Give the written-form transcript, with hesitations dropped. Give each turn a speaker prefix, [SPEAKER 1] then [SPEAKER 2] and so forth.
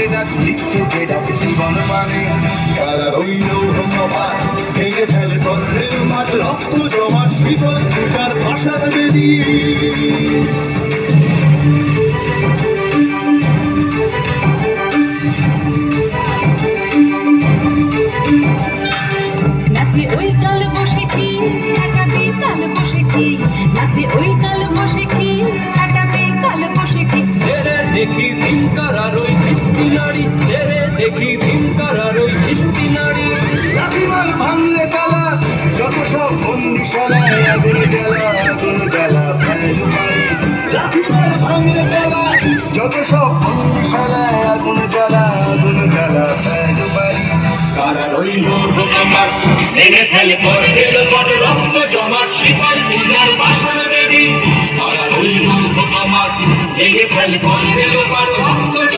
[SPEAKER 1] বলে না মৃত্যুকে ডাকে জীবন মানে কারা রইল ভগবান ভেঙে ফেলে কর্ণের মাঠ রক্ত জমাট শিকল পূজার ভাষার বেদি
[SPEAKER 2] নাচে ওই কাল বসে কি কাটাবে কাল বসে কি নাচে ওই কাল বসে কি কাটাবে কাল বসে কি
[SPEAKER 3] তেরে দেখি ভিঙ্কার আর ওই ভিত্তি নারী তেরে দেখি ভিঙ্কার আর ওই ভিত্তি নারী
[SPEAKER 1] লাঠিমাল ভাঙলে তালা যত সব বন্দিশালায় আগুন জ্বালা ফেলু পারি লাঠিমাল ভাঙলে তালা যত সব বন্দিশালায় আগুন জ্বালা ফেলু পারি
[SPEAKER 3] কারা রইল আমার ভেঙে ফেলে কর্ণের মাঠ রক্ত জমাট শিকল পূজার ভাষার বেদি কারা রইল আমার ভেঙে ফেলে